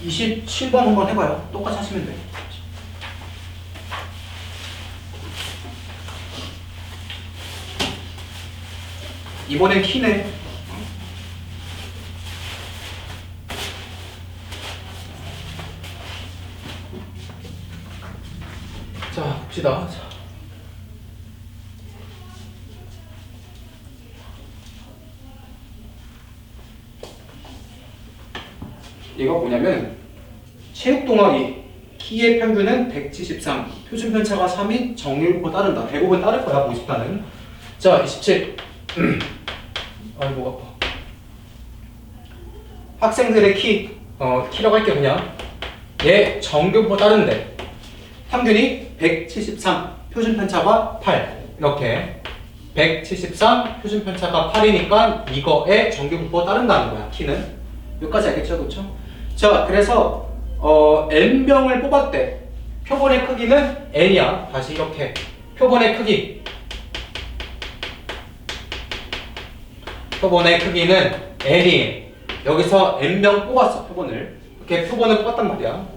27번 한번 해봐요. 똑같이 하시면 돼. 이번엔 키네. 자, 봅시다. 얘가 뭐냐면 체육 동아리 키의 평균은 173, 표준 편차가 3인 정률과 따른다. 대부분 따를 거야, 모집단은. 자, 27. 아이고 아파. 학생들의 키라고 할게 그냥. 얘 정규과 따른데 평균이 173, 표준 편차가 8. 이렇게 173, 표준 편차가 8이니까 이거에 정규분포가 따른다는 거야, 키는. 여기까지 알겠죠? 그렇죠? 자, 그래서 n명을 뽑았대. 표본의 크기는 n이야. 다시 이렇게 표본의 크기는 n이. 여기서 n명 뽑았어, 표본을. 이렇게 표본을 뽑았단 말이야.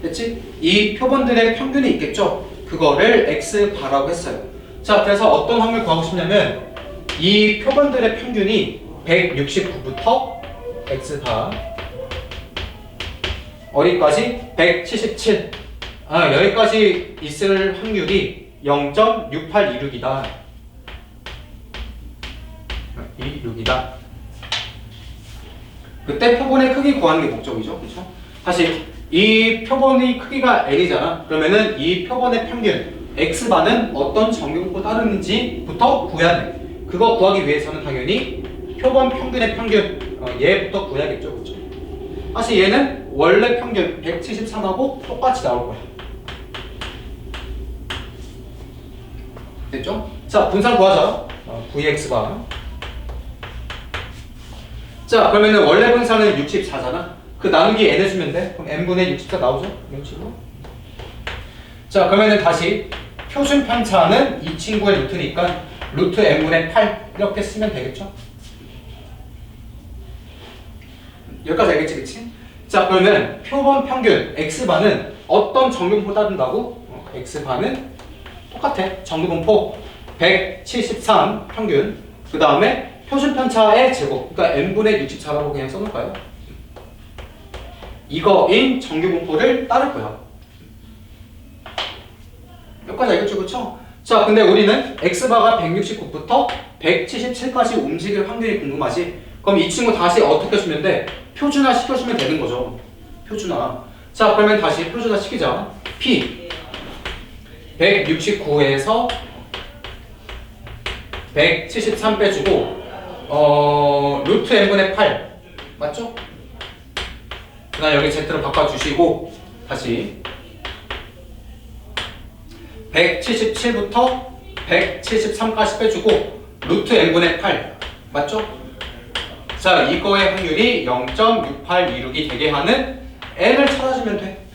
됐지? 이 표본들의 평균이 있겠죠? 그거를 x바라고 했어요. 자, 그래서 어떤 확률 구하고 싶냐면 이 표본들의 평균이 169부터 x바 어디까지? 177. 여기까지 있을 확률이 0.6826이다. 26이다. 그때 표본의 크기 구하는 게 목적이죠. 그렇죠? 다시 이 표본의 크기가 n이잖아. 그러면은 이 표본의 평균 x바는 어떤 정규분포 따르는지부터 구해야 돼. 그거 구하기 위해서는 당연히 표본 평균의 평균 얘부터 구해야겠죠. 그렇죠? 사실 얘는 원래 평균 173하고 똑같이 나올 거야. 됐죠? 자, 분산 구하자. vx바. 자, 그러면은 원래 분산은 64잖아. 그 나누기 n 해주면 돼. 그럼 n분의 64 나오죠? 이런 식으로. 자, 그러면은 다시 표준 편차는 이 친구의 루트니까 루트 n분의 8 이렇게 쓰면 되겠죠? 여기까지 알겠지, 그치? 자, 그러면 표본 평균 x바는 어떤 정규분포 따른다고? x바는 똑같아. 정규분포 173 평균. 그 다음에 표준 편차의 제곱. 그러니까 n분의 64라고 그냥 써놓을까요? 이거인 정규분포를 따를 거야. 여기까지 알겠죠, 그쵸? 자, 근데 우리는 x바가 169부터 177까지 움직일 확률이 궁금하지? 그럼 이 친구 다시 어떻게 주면 돼? 표준화 시켜주면 되는 거죠. 표준화. 자, 그러면 다시 표준화 시키자. p 169에서 173 빼주고 루트 n분의 8 맞죠? 그 다음 여기 z로 바꿔주시고 다시 177부터 173까지 빼주고 루트 n분의 8 맞죠? 자, 이거의 확률이 0.6826이 되게 하는 n을 찾아주면 돼.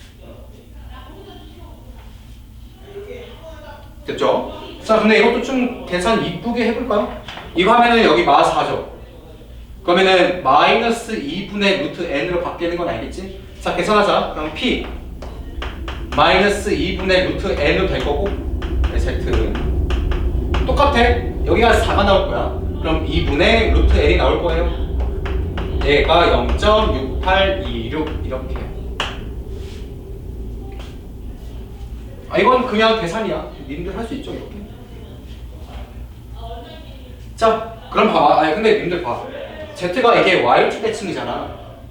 됐죠? 자, 근데 이것도 좀 계산 이쁘게 해볼까요? 이거 하면은 여기 마 4죠? 그러면은 마이너스 2분의 루트 n으로 바뀌는 건 알겠지? 자, 계산하자. 그럼 p 마이너스 2분의 루트 n으로 될 거고 z 똑같아. 여기가 4가 나올 거야. 그럼 2분의 루트 n이 나올 거예요. 얘가 0.6826 이렇게. 이건 그냥 계산이야. 님들 할 수 있죠, 이렇게. 자, 그럼 봐봐. 근데 님들 봐. z가 이게 y축 대칭이잖아.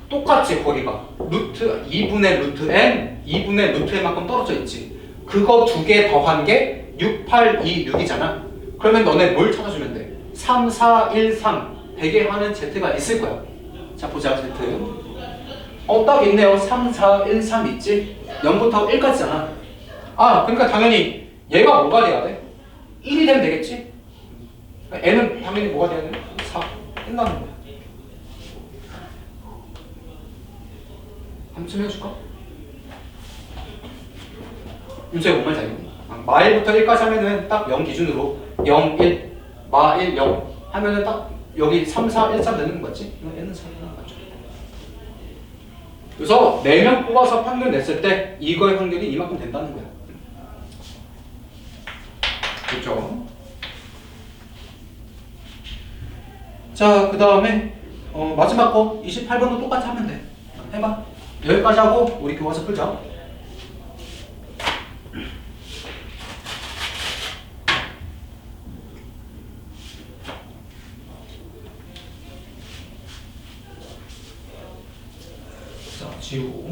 똑같지, 거리가. 루트 2분의 루트 n, 2분의 루트 n만큼 떨어져 있지. 그거 두 개 더한 게 6826이잖아. 그러면 너네 뭘 찾아주면 돼? 3, 4, 1, 3 되게 하는 z가 있을 거야. 자, 보자, z. 딱 있네요. 3, 4, 1, 3 있지? 0부터 1까지잖아. 그러니까 당연히 얘가 뭐가 돼야 돼? 1이 되면 되겠지? n은 당연히 뭐가 돼야 돼? 4. 끝나는 거야. 한번 해줄까? 윤재 뭔 말인지 알겠니? 마1부터 1까지 하면은 딱 0 기준으로 0, 1, 마1, 0 하면은 딱 여기 3, 4, 1, 3 되는 거 맞지? n은 3이 맞죠? 그래서 4명 뽑아서 평균 냈을 때 이거의 확률이 이만큼 된다는 거야. 그렇죠? 자, 그 다음에 마지막 거 28번도 똑같이 하면 돼. 해봐. 여기까지 하고 우리 교과서 풀자. 자, 지우고.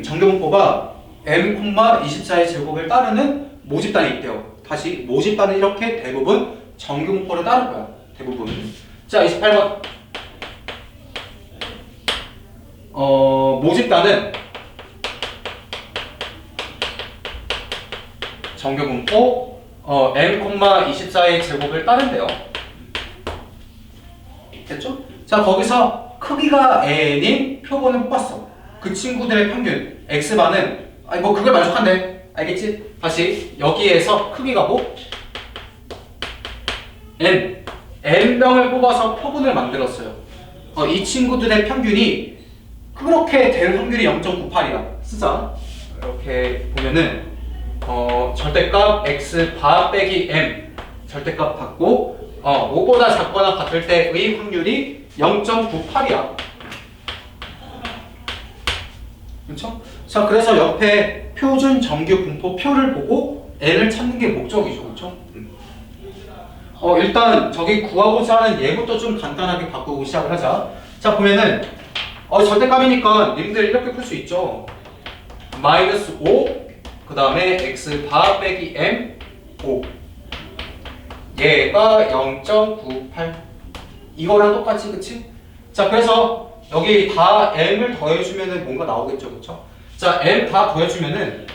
정규분포가 m,24의 제곱을 따르는 모집단이 있대요. 다시 모집단은 이렇게 대부분 정규분포를 따를 거야. 대부분. 자, 28번. 모집단은 정규분포 m,24의 제곱을 따른대요. 됐죠? 자, 거기서 크기가 n인 표본을 뽑았어. 그 친구들의 평균 x반은 아니 뭐 그걸 만족한대. 알겠지? 다시 여기에서 크기가 뭐? n명을 뽑아서 표본을 만들었어요. 이 친구들의 평균이 그렇게 될 확률이 0.98이야. 쓰자. 이렇게 보면은 절대값 x 바 빼기 m 절대값 받고 5보다 작거나 같을 때의 확률이 0.98이야. 그렇죠? 자, 그래서 옆에 표준 정규 분포 표를 보고 n을 찾는 게 목적이죠. 그렇죠? 일단 저기 구하고자 하는 예부터 좀 간단하게 바꾸고 시작을 하자. 자, 보면은 절대값이니까 님들 이렇게 풀 수 있죠. 마이너스 5, 그 다음에 x 바 빼기 m 5, 얘가 0.98 이거랑 똑같이. 그치? 자, 그래서 여기 다 m을 더해주면은 뭔가 나오겠죠. 그쵸? 자, m 다 더해주면은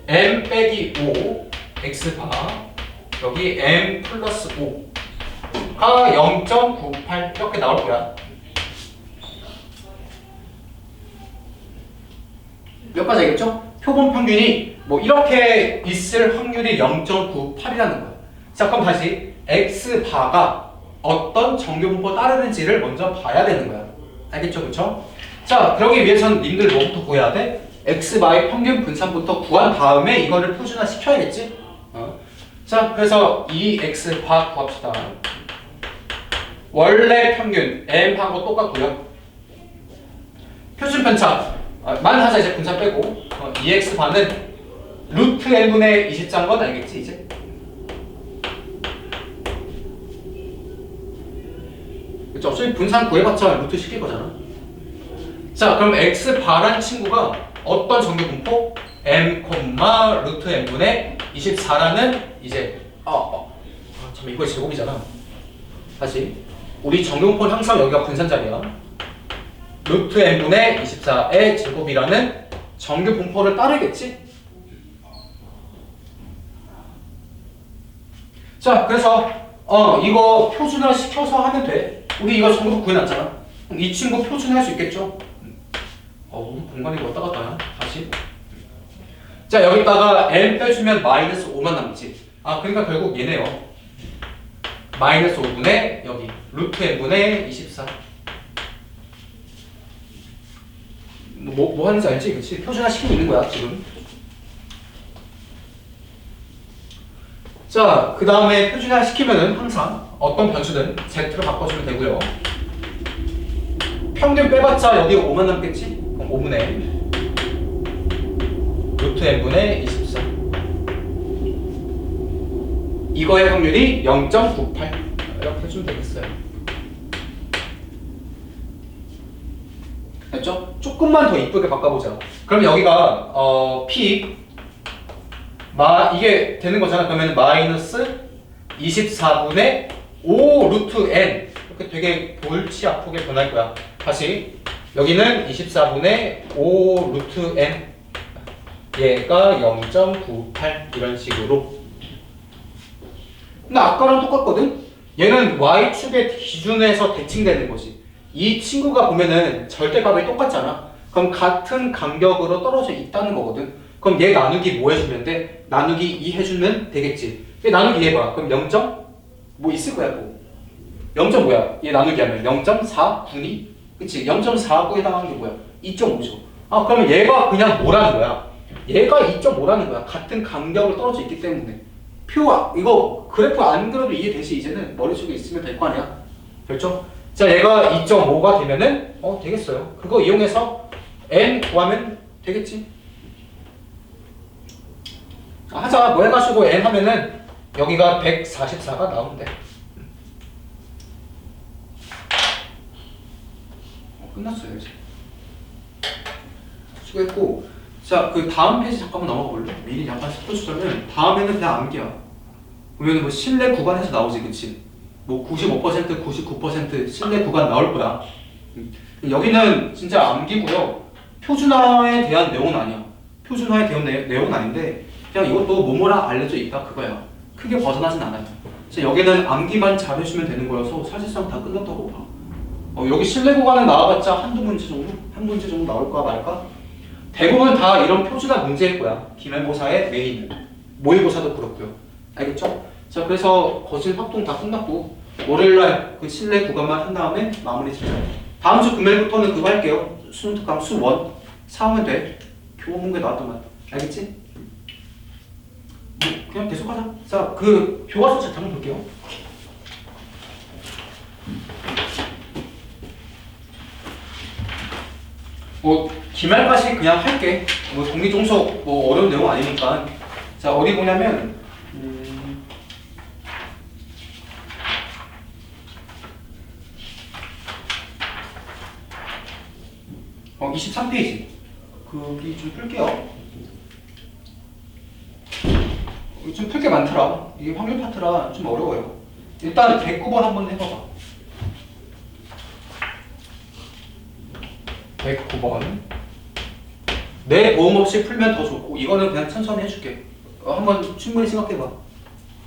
m 빼기 5 x 바 여기 m 플러스 5가 0.98 이렇게 나올 거야. 몇 가지 알겠죠? 표본 평균이 뭐 이렇게 있을 확률이 0.98이라는 거야. 자, 그럼 다시 x 바가 어떤 정규분포 따르는지를 먼저 봐야 되는 거야. 알겠죠? 그쵸? 자, 그러기 위해서는 님들 뭐부터 구해야 돼? x 바의 평균 분산부터 구한 다음에 이거를 표준화 시켜야겠지? 자, 그래서 이 x 바 구합시다. 원래 평균 m하고 똑같고요. 표준 편차 만 하자. 이제 분산 빼고 2x 바는 루트 n분의 20자인 건 알겠지 이제? 그쵸? 어차피 분산 구해봤자 루트 시킬 거잖아. 자, 그럼 x 바란 친구가 어떤 정규분포? m, 루트 n분의 24라는 이제 참 이거 제곱이잖아. 다시 우리 정규분포는 항상 여기가 분산자리야. 루트 n분의 24의 제곱이라는 정규분포를 따르겠지? 자, 그래서 이거 표준화 시켜서 하면 돼. 우리 이거 정규분포 구해놨잖아. 이 친구 표준화할 수 있겠죠? 공간이 왔다 갔다 야 다시. 자, 여기다가 m 빼주면 마이너스 5만 남지. 그러니까 결국 얘네요. 마이너스 5분의 여기 루트 n분의 24. 뭐 하는지 알지? 그치? 표준화 시키고 있는 거야 지금. 자, 그 다음에 표준화 시키면은 항상 어떤 변수든 z로 바꿔주면 되고요. 평균 빼봤자 여기 5만 남겠지? 그럼 5분의 루트 n분의 24. 이거의 확률이 0.98 이렇게 해주면 되겠어요. 됐죠? 조금만 더 이쁘게 바꿔보자. 그럼 여기가 p 이게 되는 거잖아. 그러면 마이너스 24분의 5 루트 n 이렇게 되게 골치 아프게 변할 거야. 다시 여기는 24분의 5 루트 n 얘가 0.98 이런 식으로. 근데 아까랑 똑같거든? 얘는 y축의 기준에서 대칭되는 거지. 이 친구가 보면은 절대값이 똑같잖아. 그럼 같은 간격으로 떨어져 있다는 거거든. 그럼 얘 나누기 뭐 해주면 돼? 나누기 2 해주면 되겠지. 얘 나누기 2 해봐. 그럼 0. 뭐 있을 거야 뭐. 0점 뭐야? 얘 나누기 하면 0.49니? 그치? 0.49 해당하는 게 뭐야? 2.5죠. 아, 그러면 얘가 그냥 뭐라는 거야? 얘가 2.5라는 거야. 같은 간격으로 떨어져 있기 때문에. 이거 그래프 안 그려도 이해되지? 이제는 머릿속에 있으면 될 거 아니야? 됐죠? 자, 얘가 2.5가 되면은, 되겠어요. 그거 이용해서 n 구하면 되겠지? 하자. 뭐 해가지고 n 하면은 여기가 144가 나오면 돼. 끝났어요, 이제. 수고했고. 자, 그 다음 페이지 잠깐만 넘어가 볼래? 미리 잠깐 짚어주자면 다음에는 그냥 암기야. 보면은 뭐 실내 구간에서 나오지, 그치? 뭐 95%, 99% 실내 구간 나올 거야. 여기는 진짜 암기고요. 표준화에 대한 내용은 아니야. 표준화에 대한 내용은 아닌데 그냥 이것도 뭐뭐라 알려져 있다 그거야. 크게 벗어나진 않아요. 그래서 여기는 암기만 잘 해주면 되는 거여서 사실상 다 끝났다고 봐. 여기 실내 구간에 나와봤자 한두 문제 정도? 한 문제 정도 나올까 말까? 대부분 다 이런 표준화 문제일 거야. 기말고사의 메인은. 모의고사도 그렇고요. 알겠죠? 자, 그래서 거실 확동 다 끝났고 월요일날 그 실내 구간만 한 다음에 마무리 짓자. 다음 주 금요일부터는 그거 할게요. 수능 특강 수1 4하면 돼. 교원 문제 나왔더만. 알겠지? 그냥 계속 하자. 자, 그 교과서 잠깐 볼게요. 기말까지 그냥 할게. 독립종속 어려운 내용 아니니까. 자, 어디 보냐면 23페이지. 거기 좀 풀게요. 좀 풀 게 많더라. 이게 확률 파트라 좀 어려워요. 일단 109번 한번 해봐봐. 109번. 내 도움 없이 풀면 더 좋고 이거는 그냥 천천히 해줄게. 한번 충분히 생각해봐.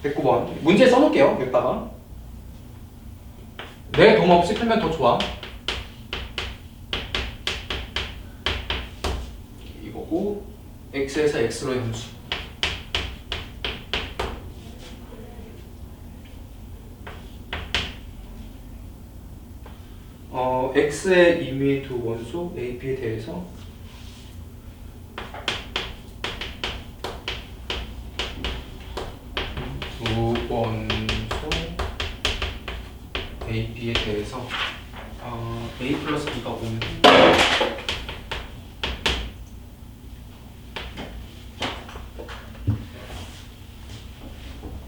109번. 문제 써놓을게요. 여기다가. 내 도움 없이 풀면 더 좋아. 이거고 x에서 x로의 함수. x의 임의의 두 원소 a, b에 대해서 두 원소 a, b에 대해서 a 플러스 b가 오면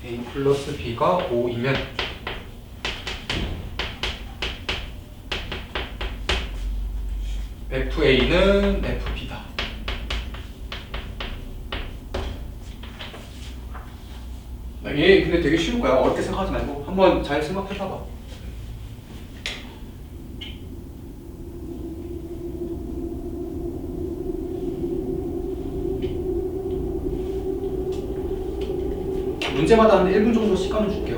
a 플러스 b가 5이면 FA는 FB다. 얘 근데 되게 쉬울 거야. 어렵게 생각하지 말고 한번 잘 생각해봐봐. 문제마다 한 1분 정도 시간을 줄게요.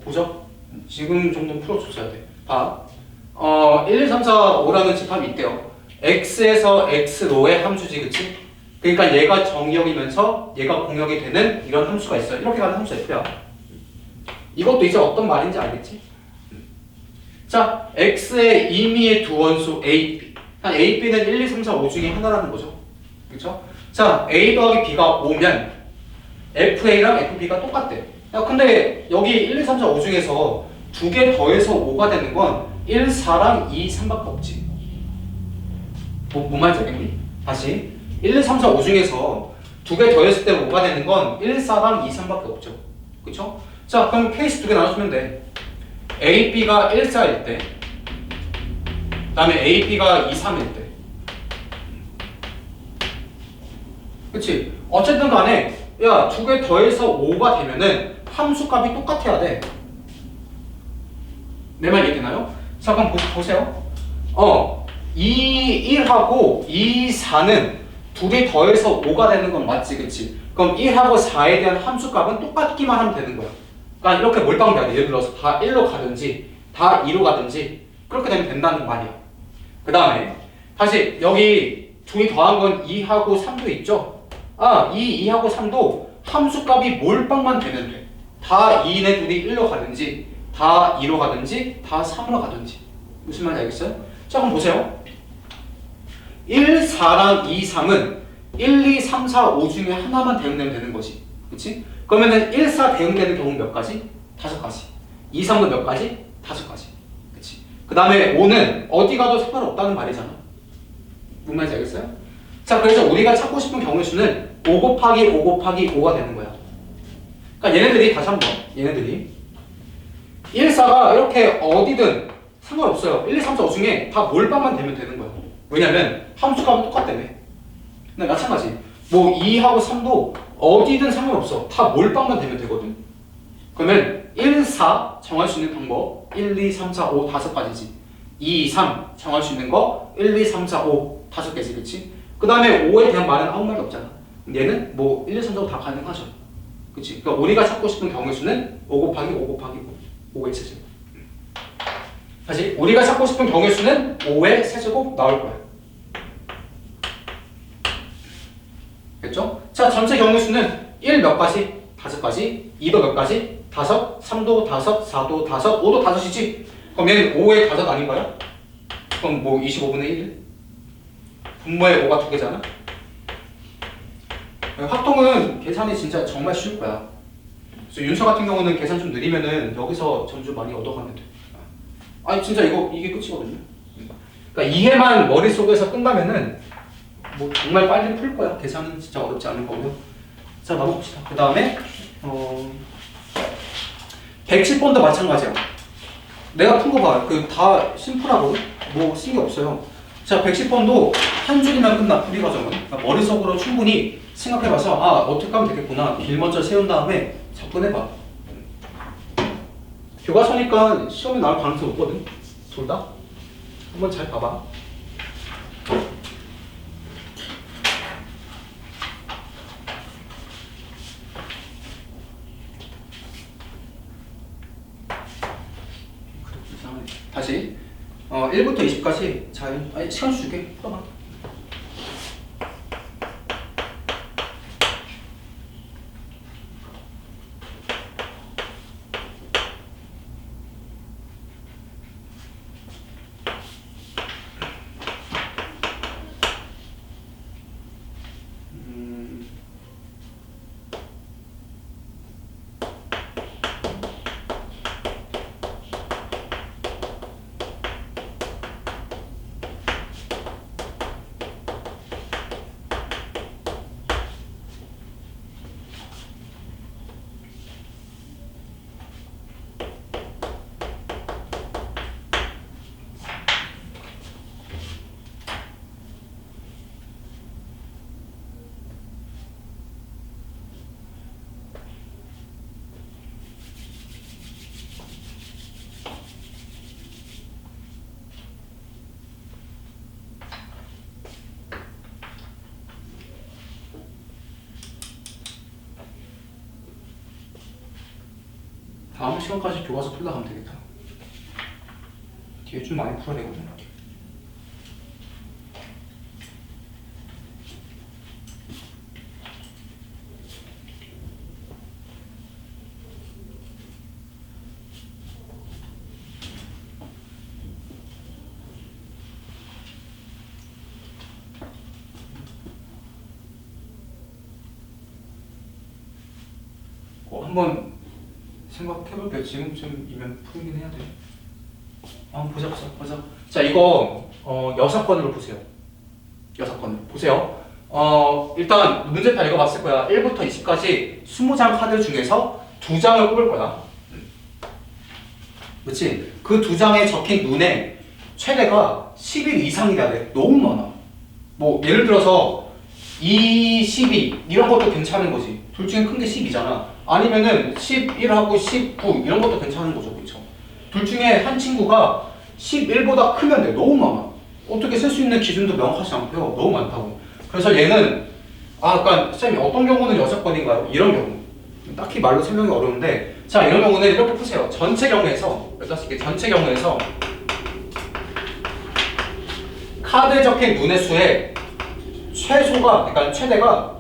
보자. 지금 정도는 풀어줬어야 돼. 봐. 1, 2, 3, 4, 5라는 집합이 있대요. x에서 x로의 함수지, 그치? 그러니까 얘가 정의역이면서 얘가 공역이 되는 이런 함수가 있어요. 이렇게 가는 함수 f야. 이것도 이제 어떤 말인지 알겠지? 자, x의 임의의 두 원소 a, b. a, b는 1, 2, 3, 4, 5 중에 하나라는 거죠. 그쵸? 자, a 더하기 b가 5면 fa랑 fb가 똑같대. 야, 근데 여기 1, 2, 3, 4, 5 중에서 두 개 더해서 5가 되는 건 1, 4랑 2, 3밖에 없지. 뭐 말인지 알겠니? 다시 1, 2, 3, 4, 5 중에서 두 개 더했을 때 5가 되는 건 1, 4랑 2, 3밖에 없죠. 그쵸? 자, 그럼 케이스 두 개 나눠주면 돼. A, B가 1, 4일 때, 그 다음에 A, B가 2, 3일 때. 그치? 어쨌든 간에, 야, 두 개 더해서 5가 되면은 함수값이 똑같아야 돼. 내 말 이해되나요? 자, 그럼 보세요. 2, 1하고 2, 4는 둘이 더해서 5가 되는 건 맞지, 그치? 그럼 1하고 4에 대한 함수값은 똑같기만 하면 되는 거야. 그러니까 이렇게 몰빵돼야 돼. 예를 들어서 다 1로 가든지 다 2로 가든지 그렇게 되면 된다는 말이야. 그 다음에 다시 여기 둘이 더한 건 2하고 3도 있죠? 2하고 3도 함수값이 몰빵만 되면 돼. 다 2네 둘이 1로 가든지 다 2로 가든지 다 3으로 가든지. 무슨 말인지 알겠어요? 자, 그럼 보세요. 1, 4랑 2, 3은 1, 2, 3, 4, 5 중에 하나만 대응되면 되는 거지. 그치? 그러면은 1, 4 대응되는 경우 몇 가지? 5가지. 2, 3은 몇 가지? 5가지. 그치? 그 다음에 5는 어디 가도 상관없다는 말이잖아. 무슨 말인지 알겠어요? 자, 그래서 우리가 찾고 싶은 경우의 수는 5 곱하기 5 곱하기 5가 되는 거야. 그러니까 얘네들이 다시 한번 얘네들이 1, 4가 이렇게 어디든 상관없어요. 1, 2, 3, 4, 5 중에 다 몰빵만 되면 되는 거야. 왜냐면 함수값은 똑같다며. 근데 마찬가지. 뭐 2하고 3도 어디든 상관없어. 다 몰빵만 되면 되거든. 그러면 1, 4 정할 수 있는 방법 1, 2, 3, 4, 5 5가지지. 2, 3 정할 수 있는 거 1, 2, 3, 4, 5 5개지. 그치? 그 다음에 5에 대한 말은 아무 말도 없잖아. 얘는 뭐 1, 2, 3, 4, 5 다 가능하죠. 그치? 그러니까 우리가 찾고 싶은 경우의 수는 5 곱하기 5 곱하기 5의 세제곱. 다시 우리가 찾고 싶은 경우의 수는 5의 세제곱 나올 거야. 됐죠? 자, 전체 경우의 수는 1 몇 가지? 5가지. 2도 몇 가지? 5. 3도 5. 4도 5. 5도 5이지? 그럼 얘는 5의 5 아닌가요? 그럼 뭐 25분의 1? 분모의 5가 2개잖아? 확통은 계산이 진짜 정말 쉬울 거야. 그래서 윤서 같은 경우는 계산 좀 느리면은 여기서 점수 많이 얻어가면 돼. 아니 진짜 이게 끝이거든요. 그러니까 이해만 머릿속에서 끝나면은 뭐 정말 빨리 풀 거야. 계산은 진짜 어렵지 않은 거고요. 자, 넘어갑시다. 그 다음에 110번도 마찬가지야. 내가 푼 거 봐. 그 다 심플하거든. 뭐 쓴 게 없어요. 자, 110번도 한 줄이면 끝나. 풀이 과정은. 그러니까 머릿속으로 충분히 생각해봐서 어떻게 하면 되겠구나. 길 먼저 세운 다음에 접근해봐. 교과서니까 시험에 나올 가능성이 없거든. 둘 다. 한번 잘 봐봐. 다시 1부터 20까지 잘 시간 줄게. 풀어봐. 다음 시간까지 교과서 풀다 가면 되겠다. 뒤에 좀 많이 풀어야 되거든. 한번 생각해볼게요. 지금쯤이면 풀긴 해야 돼. 한번 보자. 자, 이거 6번으로 보세요. 6건. 보세요. 일단 문제 다 읽어봤을 거야. 1부터 20까지 20장 카드 중에서 2장을 뽑을 거야. 그렇지? 그 2장에 적힌 눈에 최대가 11 이상이라 돼. 너무 많아. 뭐 예를 들어서 2, 12 이런 것도 괜찮은 거지. 둘 중에 큰 게 10이잖아. 아니면은 11하고 19 이런 것도 괜찮은 거죠. 그렇죠? 둘 중에 한 친구가 11보다 크면 돼. 너무 많아. 어떻게 쓸 수 있는 기준도 명확하지 않고요. 너무 많다고. 그래서 얘는 그러니까 쌤이 어떤 경우는 6번인가요? 이런 경우. 딱히 말로 설명이 어려운데 자 이런 경우는 이렇게 푸세요. 전체 경우에서 15개 전체 경우에서 카드에 적힌 눈의 수의 최소가 그러니까 최대가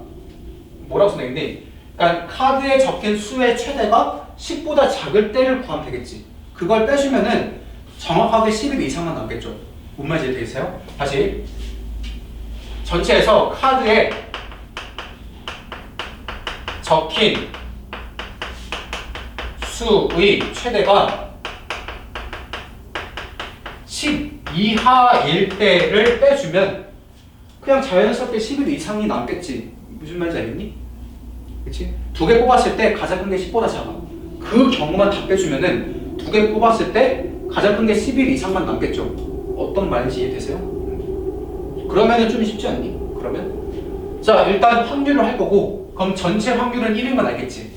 뭐라고 써있니? 그러니까 카드에 적힌 수의 최대가 10보다 작을 때를 구하면 되겠지. 그걸 빼주면은 정확하게 11 이상만 남겠죠. 뭔 말인지 이해되세요? 다시 전체에서 카드에 적힌 수의 최대가 10 이하일 때를 빼주면 그냥 자연스럽게 11 이상이 남겠지. 무슨 말인지 알겠니? 그치? 2개 뽑았을 때 가장 큰 게 10보다 작아. 그 경우만 다 빼주면은 2개 뽑았을 때 가장 큰 게 11 이상만 남겠죠. 어떤 말인지 이해되세요? 그러면은 좀 쉽지 않니? 그러면? 자, 일단 확률을 할 거고, 그럼 전체 확률은 1인 건 알겠지?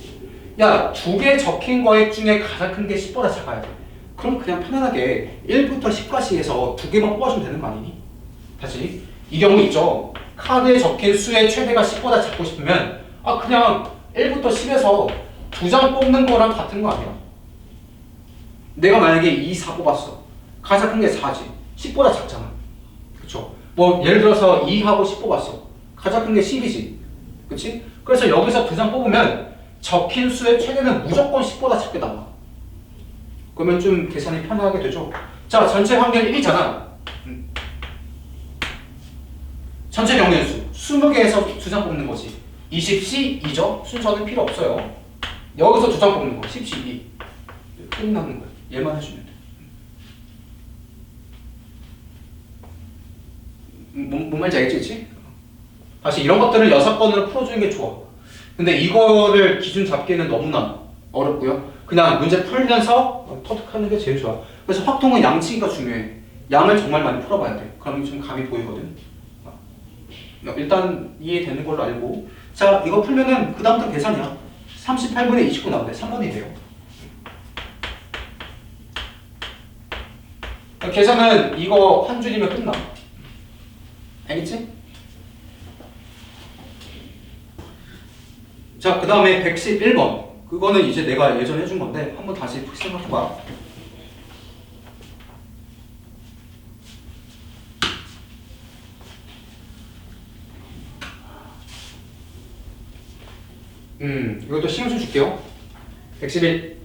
야, 2개 적힌 거액 중에 가장 큰 게 10보다 작아야 돼. 그럼 그냥 편안하게 1부터 10까지 해서 2개만 뽑아주면 되는 거 아니니? 다시. 이 경우 있죠? 카드에 적힌 수의 최대가 10보다 작고 싶으면, 그냥 1부터 10에서 2장 뽑는 거랑 같은 거 아니야? 내가 만약에 2, 4 뽑았어. 가장 큰 게 4지. 10보다 작잖아. 그쵸? 뭐, 예를 들어서 2하고 10 뽑았어. 가장 큰 게 10이지. 그치? 그래서 여기서 2장 뽑으면 적힌 수의 최대는 무조건 10보다 작게 나와. 그러면 좀 계산이 편하게 되죠? 자, 전체 확률 1이잖아. 전체 경우의 수. 20개에서 2장 뽑는 거지. 20C 2죠? 순서는 필요 없어요. 여기서 2장 뽑는 거. 10C 2. 끝나는 거야. 얘만 해주면 돼. 뭔 말인지 알겠지? 다시 이런 것들을 6번으로 풀어주는 게 좋아. 근데 이거를 기준 잡기는 너무나 어렵고요. 그냥 문제 풀면서 터득하는 게 제일 좋아. 그래서 확통은 양치기가 중요해. 양을 정말 많이 풀어봐야 돼. 그러면 좀 감이 보이거든. 일단 이해되는 걸로 알고. 자, 이거 풀면은 그 다음부터 계산이야. 38분의 29 나오네. 3번이 돼요. 계산은 이거 한 줄이면 끝나. 알겠지? 자, 그 다음에 111번. 그거는 이제 내가 예전에 해준 건데 한번 다시 생각해봐. 이것도 시험 좀 줄게요. 111.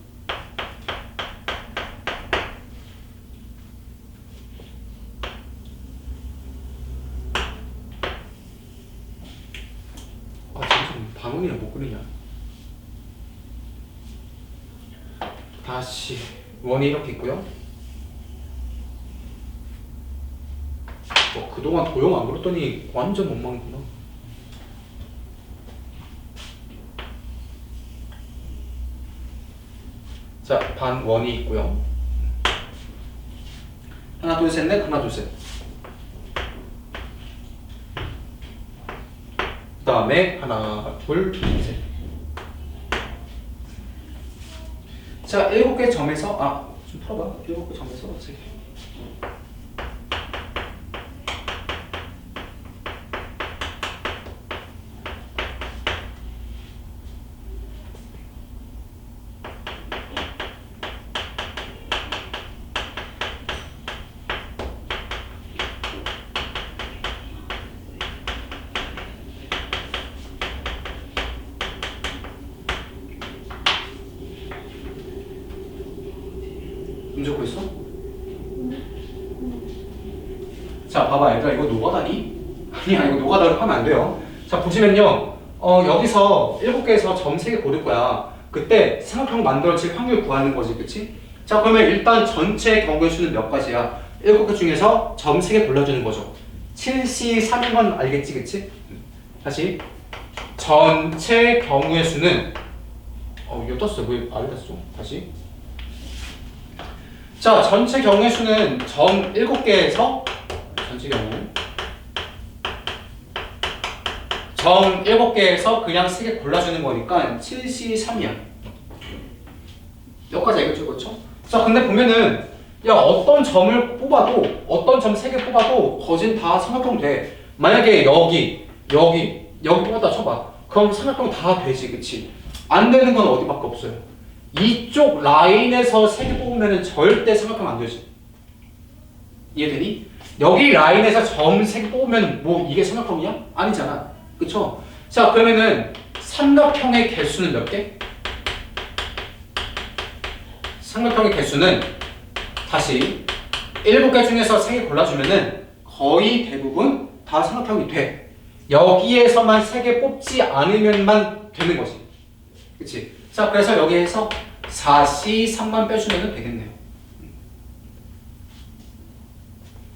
지금 반원이나 못 그리냐? 다시 원이 이렇게 있고요. 그동안 도형 안 그렸더니 완전 엉망이구나. 자, 반 원이 있고요. 하나, 둘, 셋, 넷, 하나, 둘, 셋. 그 다음에 하나, 둘, 셋. 자, 7개 점에서 좀 풀어봐. 7개 점에서 3개. 문제 보고 있어? 자, 봐봐 얘들아, 이거 노가다니? 아니야, 이거 노가다로 하면 안 돼요. 자, 보시면요, 여기서 7개에서 점 3개 고를 거야. 그때 삼각형 만들어질 확률 구하는 거지, 그치? 자, 그러면 일단 전체 경우의 수는 몇 가지야? 7개 중에서 점 3개 골라주는 거죠. 7C3인 건 알겠지, 그치? 다시 전체 경우의 수는 이거 떴어. 왜 아래 떴어? 다시 자, 전체 경우의 수는 점 7개에서 전체 경우 점 7개에서 그냥 3개 골라주는 거니까 7C3이야. 여기까지 알겠죠? 그렇죠? 자, 근데 보면은 야, 어떤 점을 뽑아도 어떤 점 3개 뽑아도 거진 다 삼각형 돼. 만약에 여기 뽑았다 쳐봐. 그럼 삼각형 다 되지, 그치? 안 되는 건 어디밖에 없어요. 이쪽 라인에서 3개 뽑으면 절대 삼각형 안 되지. 이해되니? 여기 라인에서 점 3개 뽑으면 뭐 이게 삼각형이야? 아니잖아. 그쵸? 자, 그러면은 삼각형의 개수는 몇 개? 삼각형의 개수는 다시 7개 중에서 3개 골라주면은 거의 대부분 다 삼각형이 돼. 여기에서만 3개 뽑지 않으면만 되는 거지. 그치? 자, 그래서 여기에서 4C3만 빼주면 되겠네요.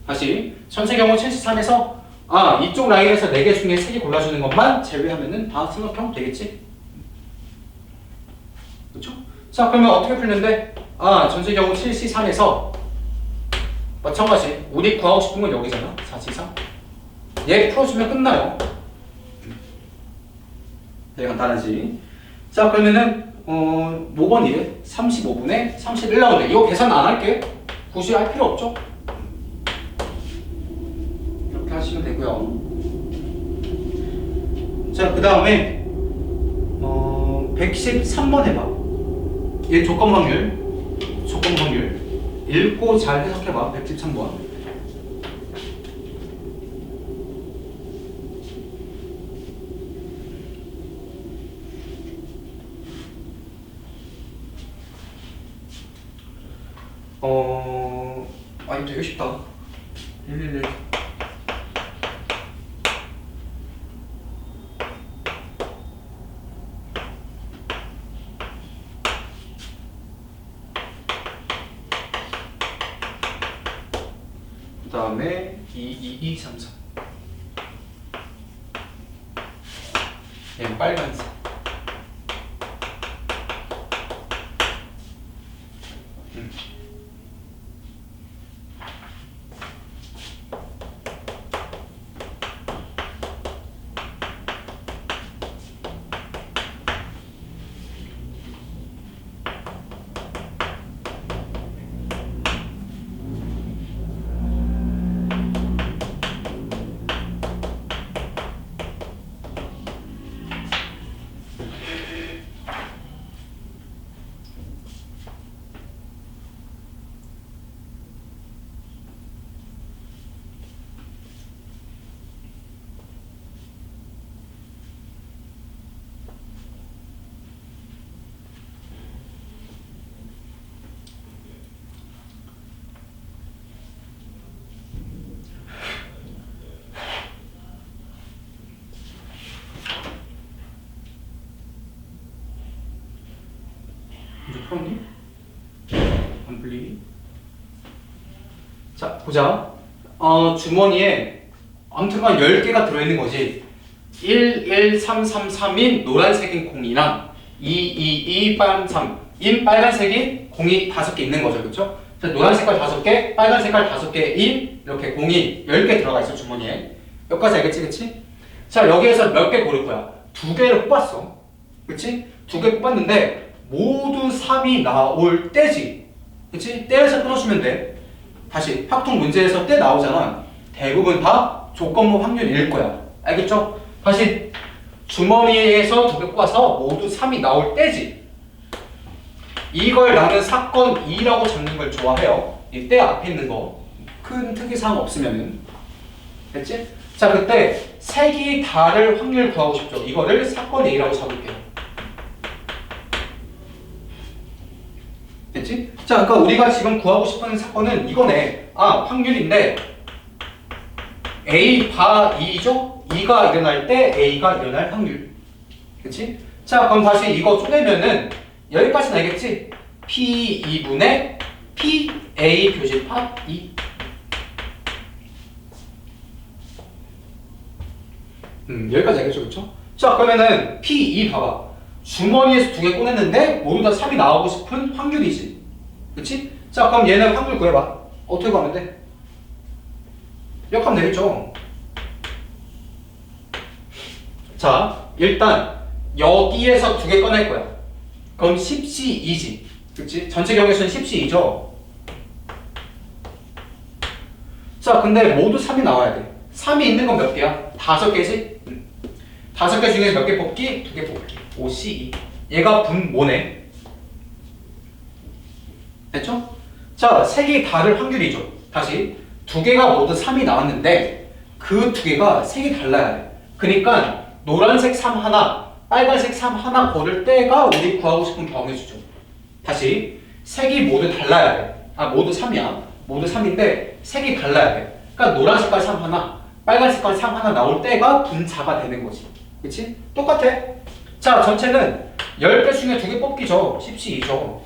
다시 전체 경우 7C3에서 이쪽 라인에서 4개 중에 3개 골라주는 것만 제외하면은 다 삼각형 되겠지? 그렇죠? 자, 그러면 어떻게 풀는데? 전체 경우 7C3에서 마찬가지 우리 구하고 싶은 건 여기잖아. 4C3 얘 풀어주면 끝나요. 되게 간단하지? 자, 그러면은 5번 이래 35분에 31 나오네. 이거 계산 안 할게. 굳이 할 필요 없죠? 이렇게 하시면 되고요. 자, 그 다음에 113번 해봐. 얘 조건 확률 읽고 잘 해석해봐. 113번. 아니 되게 쉽다. 111. 그 다음에 22233. 얘는 빨간색. 이제 풀었니? 안 풀리니? 자, 보자. 주머니에 아무튼간 10개가 들어있는 거지. 1, 1, 3, 3, 3인 노란색인 공이랑 2, 2, 2, 빨간 3. 인 빨간색인 공이 5개 있는 거죠. 그쵸? 노란 색깔 5개, 빨간 색깔 5개인 이렇게 공이 10개 들어가 있어, 주머니에. 여기까지 알겠지, 그치? 자, 여기에서 몇 개 고를 거야? 2개를 뽑았어. 그치? 2개 뽑았는데 모두 3이 나올 때지. 그치? 때에서 끊어주면 돼. 다시 확통 문제에서 때 나오잖아. 대부분 다 조건부 확률일 거야. 알겠죠? 다시 주머니에서 2개 뽑아서 모두 3이 나올 때지. 이걸 나는 사건 2라고 잡는 걸 좋아해요. 이 때 앞에 있는 거. 큰 특이사항 없으면은. 됐지? 자, 그때 색이 다를 확률 구하고 싶죠. 이거를 사건 A라고 잡을게요. 됐지? 자, 그러니까 우리가 지금 구하고 싶은 사건은 이거네. 확률인데 A 바 2죠? 2가 일어날 때 A가 일어날 확률. 그치? 자, 그럼 다시 이거 쪼개면은 여기까지는 알겠지? P2분의 PA 교집합 2. 여기까지 알겠죠, 그쵸? 자, 그러면은 P2 봐봐. 주머니에서 두 개 꺼냈는데 모두 다 3이 나오고 싶은 확률이지. 그치? 자, 그럼 얘는 확률 구해봐. 어떻게 구하면 돼? 역하면 되겠죠. 자, 일단 여기에서 두 개 꺼낼 거야. 그럼 10C2지. 그치? 전체 경우에서는 10C2죠. 자, 근데 모두 3이 나와야 돼. 3이 있는 건 몇 개야? 5개지? 5개 중에서 몇 개 뽑기? 2개 뽑기. 5C2. 얘가 분모네. 됐죠? 자, 3개 다를 확률이죠. 다시. 2개가 모두 3이 나왔는데 그 2개가 색이 달라야 돼. 그러니까 노란색 3 하나, 빨간색 3 하나 고를 때가 우리 구하고 싶은 경우주죠. 다시. 색이 모두 달라야 돼. 모두 3이야. 모두 3인데 색이 달라야 돼. 그러니까 노란 색깔 3 하나, 빨간 색깔 3 하나 나올 때가 분자가 되는 거지. 그치? 똑같아. 자, 전체는 10개 중에 2개 뽑기죠. 10C2죠.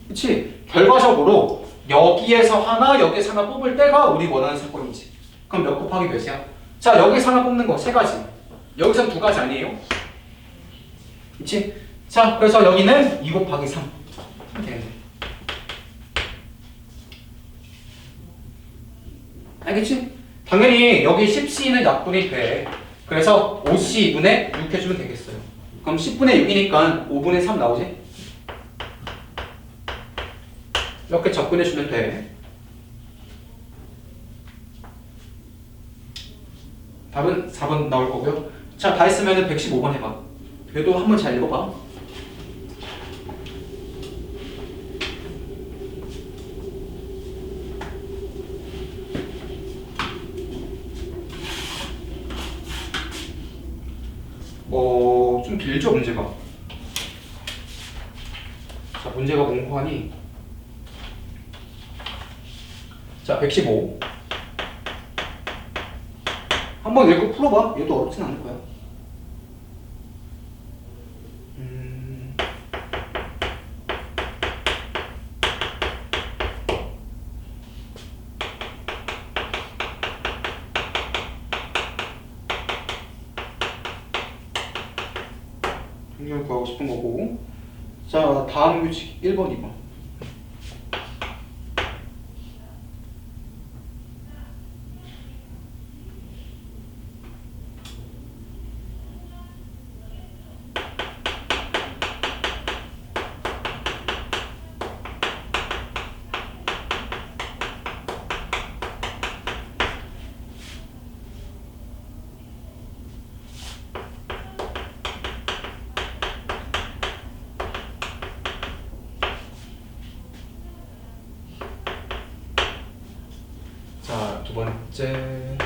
그치? 결과적으로 여기에서 하나, 여기에서 하나 뽑을 때가 우리 원하는 사건이지. 그럼 몇 곱하기 몇이야? 자, 여기서 하나 뽑는 거 3가지. 여기서 2가지 아니에요? 그치? 자, 그래서 여기는 2 곱하기 3 되겠네. 알겠지? 당연히 여기 10C는 약분이 돼. 그래서 5C2분의 6 해주면 되겠어요. 그럼 10분의 6이니까 5분의 3 나오지? 이렇게 접근해주면 돼. 답은 4번 나올 거고요. 자, 다 했으면 115번 해봐. 그래도 한번 잘 읽어봐. 좀 길죠, 문제가. 자, 문제가 몽고하니. 자, 115. 한번 읽고 풀어봐. 얘도 어렵진 않을 거야. 확률 구하고 싶은 거고. 자, 다음 규칙 1번, 2번. 자, 두 번째.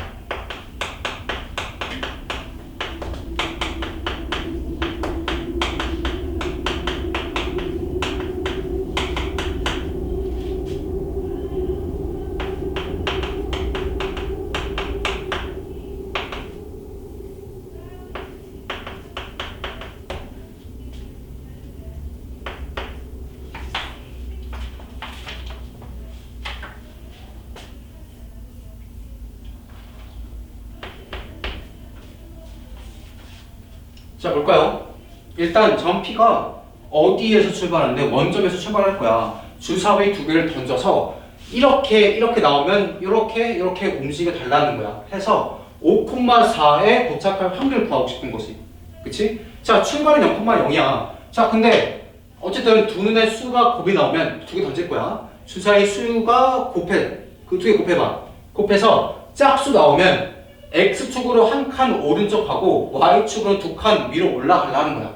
자, 볼까요? 일단 점 P가 어디에서 출발하는데 원점에서 출발할 거야. 주사위 2개를 던져서 이렇게 나오면 이렇게 움직여 달라는 거야. 해서 5,4에 도착할 확률을 구하고 싶은 거지. 그치? 자, 출발은 0,0이야. 자, 근데 어쨌든 두 눈의 수가 곱이 나오면 2개 던질 거야. 주사위 수가 곱해. 그 2개 곱해봐. 곱해서 짝수 나오면 X축으로 한 칸 오른쪽 가고 Y축으로 2칸 위로 올라가려는 거야.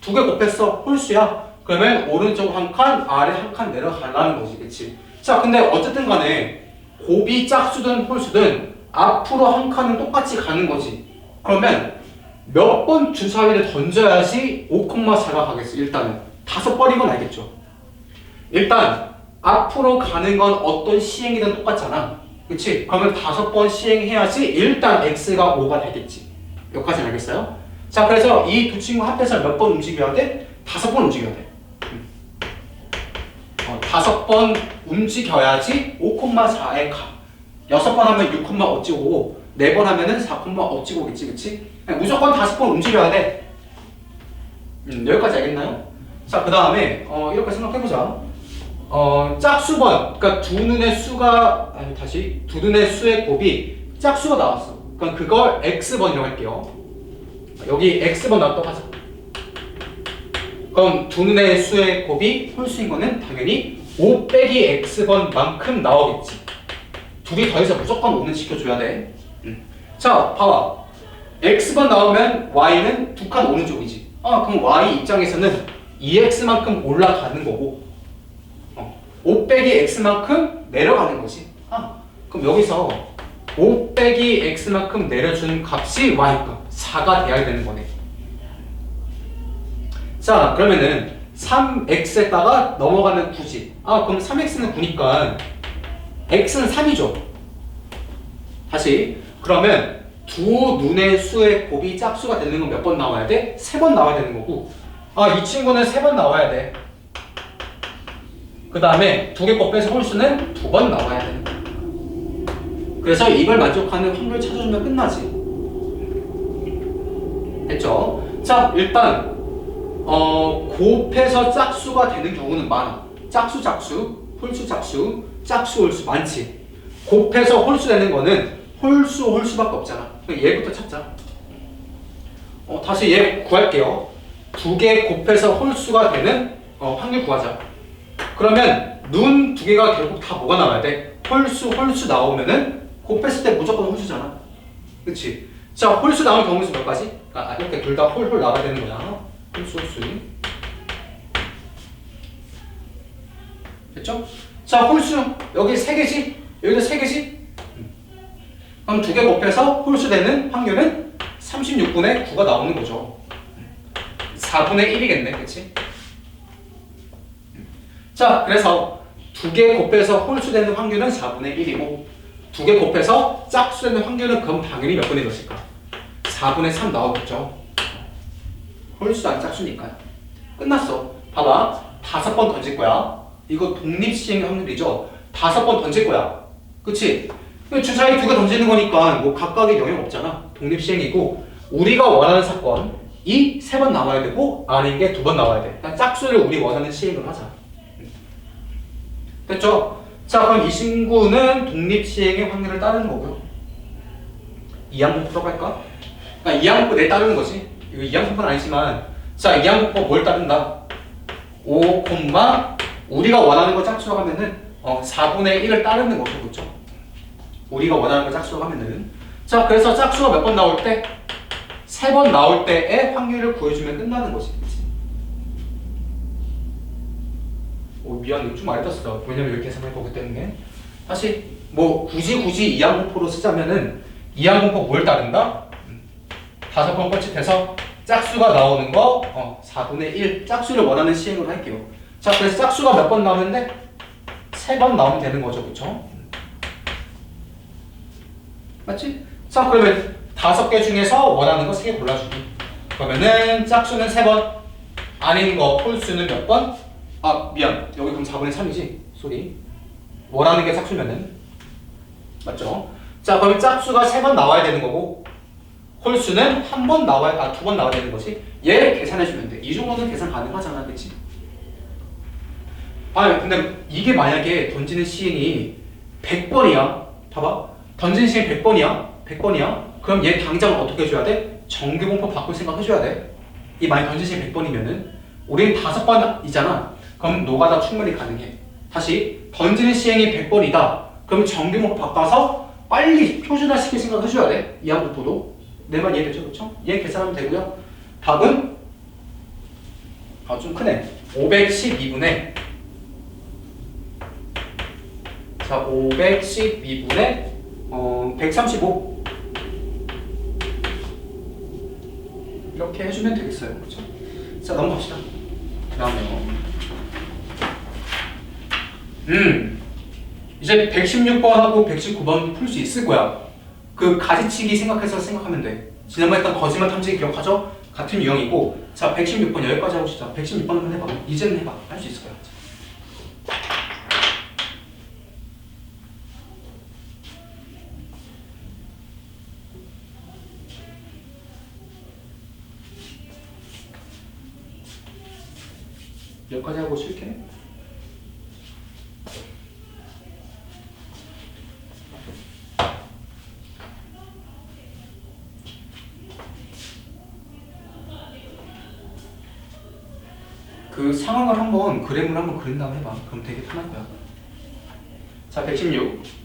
2개 곱했어. 홀수야. 그러면 오른쪽 한 칸, 아래 한 칸 내려가려는 거지. 그치? 자, 근데 어쨌든 간에 곱이 짝수든 홀수든 앞으로 한 칸은 똑같이 가는 거지. 그러면 몇 번 주사위를 던져야지 5,4가 가겠어. 일단은 5번이건 알겠죠. 일단 앞으로 가는 건 어떤 시행이든 똑같잖아. 그치? 그러면 5번 시행해야지 일단 x가 5가 되겠지. 여기까지 알겠어요? 자, 그래서 이 두 친구 합해서 몇 번 움직여야 돼? 5번 움직여야 돼. 5번 움직여야지 5,4에 가. 6번 하면 6, 어찌고 4번 하면은 4, 억지고 오겠지, 그치? 무조건 5번 움직여야 돼. 여기까지 알겠나요? 자, 그 다음에 이렇게 생각해보자. 짝수번, 그러니까 두 눈의 수의 곱이 짝수가 나왔어. 그럼 그걸 x번이라고 할게요. 여기 x번 나왔다고 하자. 그럼 두 눈의 수의 곱이 홀수인 거는 당연히 5 빼기 x번만큼 나오겠지. 둘이 더해서 무조건 5는 시켜줘야 돼. 자, 봐봐. x번 나오면 y는 두 칸 오른쪽이지. 그럼 y 입장에서는 2x만큼 올라가는 거고 5 빼기 x만큼 내려가는 거지. 그럼 여기서 5 빼기 x만큼 내려주는 값이 y값 4가 돼야 되는 거네. 자, 그러면은 3x에다가 넘어가는 9지. 그럼 3x는 9니까 x는 3이죠. 다시 그러면 두 눈의 수의 곱이 짝수가 되는 건 몇 번 나와야 돼? 3번 나와야 되는 거고 이 친구는 3번 나와야 돼. 그 다음에 두 개 곱해서 홀수는 2번 나와야 되는 거야. 그래서 이걸 만족하는 확률 찾아주면 끝나지. 됐죠? 자, 일단 곱해서 짝수가 되는 경우는 많아. 짝수, 홀수, 홀수 많지. 곱해서 홀수 되는 거는 홀수밖에 없잖아. 얘부터 찾자. 다시 얘 구할게요. 두 개 곱해서 홀수가 되는 확률 구하자. 그러면 눈 두 개가 결국 다 뭐가 나와야 돼? 홀수 나오면은 곱했을 때 무조건 홀수잖아. 그치? 자, 홀수 나오는 경우는 몇 가지? 이렇게 둘 다 홀 나와야 되는 거야. 홀수. 됐죠? 자, 홀수 여기 3개지? 여기도 3개지? 그럼 두 개 곱해서 홀수 되는 확률은 36분의 9가 나오는 거죠. 4분의 1이겠네, 그치? 자, 그래서 두 개 곱해서 홀수 되는 확률은 4분의 1이고 두 개 곱해서 짝수 되는 확률은 그럼 당연히 몇 분의 몇일까? 4분의 3 나오겠죠. 홀수도 안 짝수니까. 끝났어. 봐봐. 5번 던질 거야. 이거 독립시행의 확률이죠. 5번 던질 거야. 그치? 주사위 2개 던지는 거니까 뭐 각각의 영역 없잖아. 독립시행이고 우리가 원하는 사건이 3번 나와야 되고 아닌 게 2번 나와야 돼. 그러니까 짝수를 우리 원하는 시행을 하자. 됐죠? 자, 그럼 이 친구는 독립시행의 확률을 따르는 거고요. 이항분법 할까? 그러니까 이항분법 내 따르는 거지. 이거 이항분법은 아니지만 자, 이항분법 뭘 따른다? 5, 우리가 원하는 거 짝수로 하면은 4분의 1을 따르는 거죠. 그렇죠? 우리가 원하는 거 짝수로 하면은 자, 그래서 짝수가 몇 번 나올 때? 3번 나올 때의 확률을 구해주면 끝나는 거지. 미안, 좀 많이 떴어. 왜냐면 이렇게 계산할 거기 때문에. 다시 뭐 굳이 이항분법으로 쓰자면은 이항분법 뭘 따른다? 5번 뻘짓해서 짝수가 나오는 거 4분의 1 짝수를 원하는 시행으로 할게요. 자, 그래서 짝수가 몇 번 나오는데 3번 나오면 되는 거죠. 그쵸? 맞지? 자, 그러면 5개 중에서 원하는 거 3개 골라주기. 그러면은 짝수는 3번, 아닌 거 홀수는 몇 번? 미안. 여기 그럼 4분의 3이지? 소리. 원하는 게 짝수면은. 맞죠? 자, 그러면 짝수가 3번 나와야 되는 거고 홀수는 2번 나와야 되는 거지. 얘 계산해주면 돼. 이 정도는 계산 가능하잖아. 그치? 근데 이게 만약에 던지는 시행이 100번이야. 봐봐. 던지는 시행 100번이야. 그럼 얘 당장 어떻게 해줘야 돼? 정규분법 바꿀 생각 해줘야 돼. 이 만약 던지는 시행 100번이면은 우리는 5번이잖아. 그럼 노가다 충분히 가능해. 다시 던지는 시행이 100번이다. 그럼 정규분법 바꿔서 빨리 표준화 시킬 생각 해줘야 돼. 이항분법도. 내 말 이해되죠? 그쵸? 얘 계산하면 되고요. 답은 좀 크네. 512분의 135 이렇게 해주면 되겠어요. 그렇죠? 자, 넘어갑시다. 다음에요. 이제 116번하고 119번 풀 수 있을 거야. 그 가지치기 생각하면 돼. 지난번에 했던 거짓말 탐지기 기억하죠? 같은 유형이고. 자, 116번 여기까지 하고 싶다. 116번 한번 해봐. 이제는 해봐. 할 수 있을 거야. 여기까지 하고 쉴게. 그 상황을 한번 그림을 한번 그린 다음에 해봐. 그럼 되게 편할 거야. 자, 116.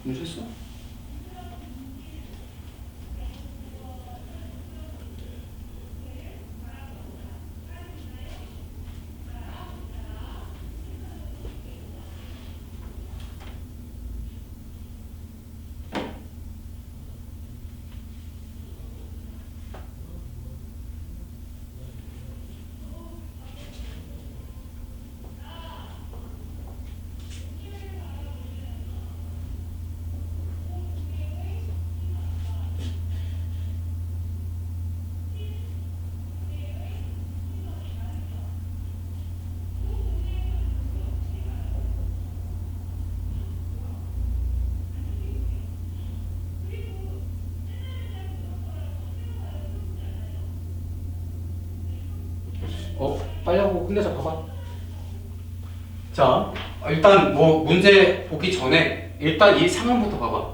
문제 있어? 빨리 하고 끝내자. 봐봐. 자, 일단 뭐 문제 보기 전에 일단 이 상황부터 봐봐.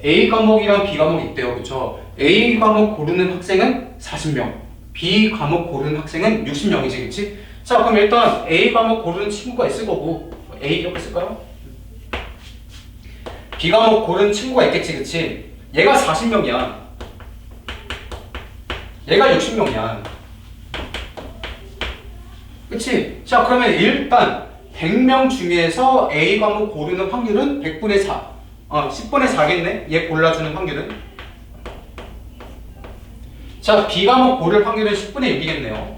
A 과목이랑 B 과목이 있대요. 그쵸? A 과목 고르는 학생은 40명, B 과목 고르는 학생은 60명이지. 그치? 자, 그럼 일단 A 과목 고르는 친구가 있을 거고, A 이렇게 쓸까요? B 과목 고르는 친구가 있겠지. 그치? 얘가 40명이야. 얘가 60명이야. 그치? 자, 그러면 일단 100명 중에서 A 과목 고르는 확률은 100분의 4. 10분의 4겠네? 얘 골라주는 확률은. 자, B 과목 고를 확률은 10분의 6이겠네요.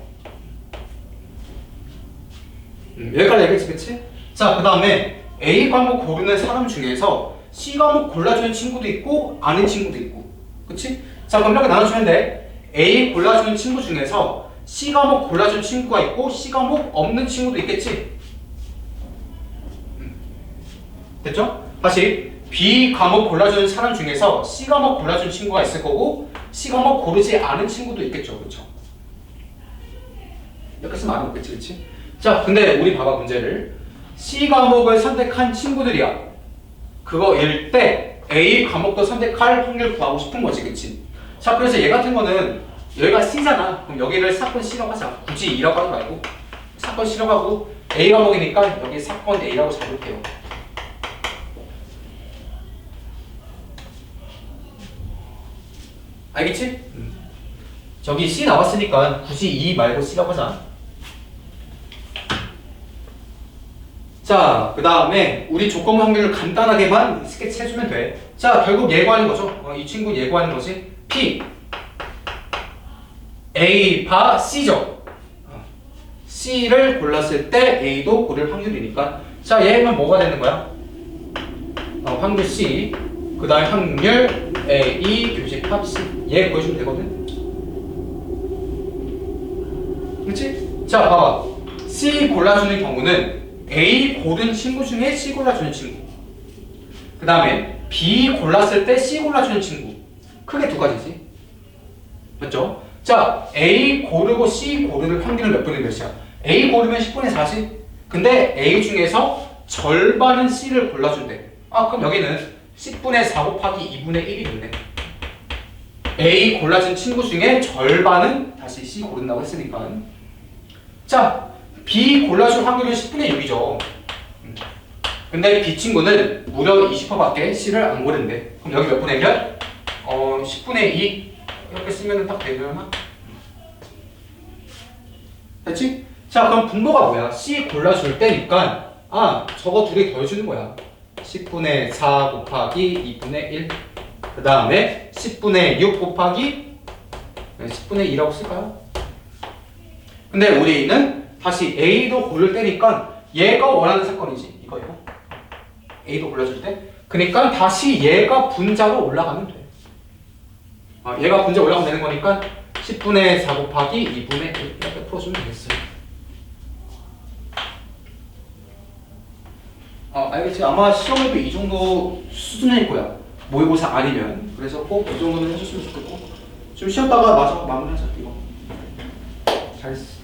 여기까지 알겠지? 그치? 자, 그 다음에 A 과목 고르는 사람 중에서 C 과목 골라주는 친구도 있고 아는 친구도 있고. 그치? 자, 그럼 이렇게 나눠주면 돼. A 골라주는 친구 중에서 C 과목 골라준 친구가 있고 C 과목 없는 친구도 있겠지? 됐죠? 다시 B 과목 골라주는 사람 중에서 C 과목 골라준 친구가 있을 거고 C 과목 고르지 않은 친구도 있겠죠. 그렇죠? 이렇게 쓰면 안 없겠지. 그치? 자, 근데 우리 봐봐 문제를. C 과목을 선택한 친구들이야. 그거일 때 A 과목도 선택할 확률 구하고 싶은 거지. 그치? 자, 그래서 얘 같은 거는 여기가 C잖아. 그럼 여기를 사건 C라고 하자. 굳이 2라고 하지 말고 사건 C라고 하고 A 과목이니까 여기 사건 A라고 잡을게요. 알겠지? 저기 C 나왔으니까 굳이 2 말고 C라고 하자. 자, 그 다음에 우리 조건 확률을 간단하게만 스케치 해주면 돼. 자, 결국 예고하는 거죠. 이 친구 예고하는 거지. P A 바 C죠. C를 골랐을 때 A도 고를 확률이니까. 자, 얘는 뭐가 되는 거야? 확률 C, 그 다음에 확률 A, 교집합 C. 얘 구해주면 되거든. 그치? 자, 봐봐. C 골라주는 경우는 A 고른 친구 중에 C 골라주는 친구, 그 다음에 B 골랐을 때 C 골라주는 친구. 크게 두 가지지. 맞죠? 자, A 고르고 C 고르는 확률은 몇 분의 몇이야? A 고르면 10분의 40, 근데 A 중에서 절반은 C를 골라준대. 아, 그럼 여기는 10분의 4 곱하기 2분의 1이 됐네. A 골라준 친구 중에 절반은 다시 C 고른다고 했으니까. 자, B 골라줄 확률은 10분의 6이죠. 근데 B 친구는 무려 20%밖에 C를 안 고른대. 그럼 여기 몇 분의 몇? 10분의 2 이렇게 쓰면 딱 되려나? 됐지? 자, 그럼 분모가 뭐야? C 골라줄 때니까 저거 둘이 더해주는 거야. 10분의 4 곱하기 2분의 1. 그 다음에 10분의 6 곱하기 10분의 2라고 쓸까요? 근데 우리는 다시 A도 고를 때니까 얘가 원하는 사건이지. 이거. A도 골라줄 때. 그러니까 다시 얘가 분자로 올라가면 돼. 얘가 분자 올라가면 되는 거니까 10분의 4 곱하기 2분의 1 이렇게 풀어주면 되겠어요. 알겠지? 아마 시험에도 이 정도 수준일 거야. 모의고사 아니면. 그래서 꼭 이 정도는 해줬으면 좋겠고. 좀 쉬었다가 마지막 마무리하자. 이거. 잘했어.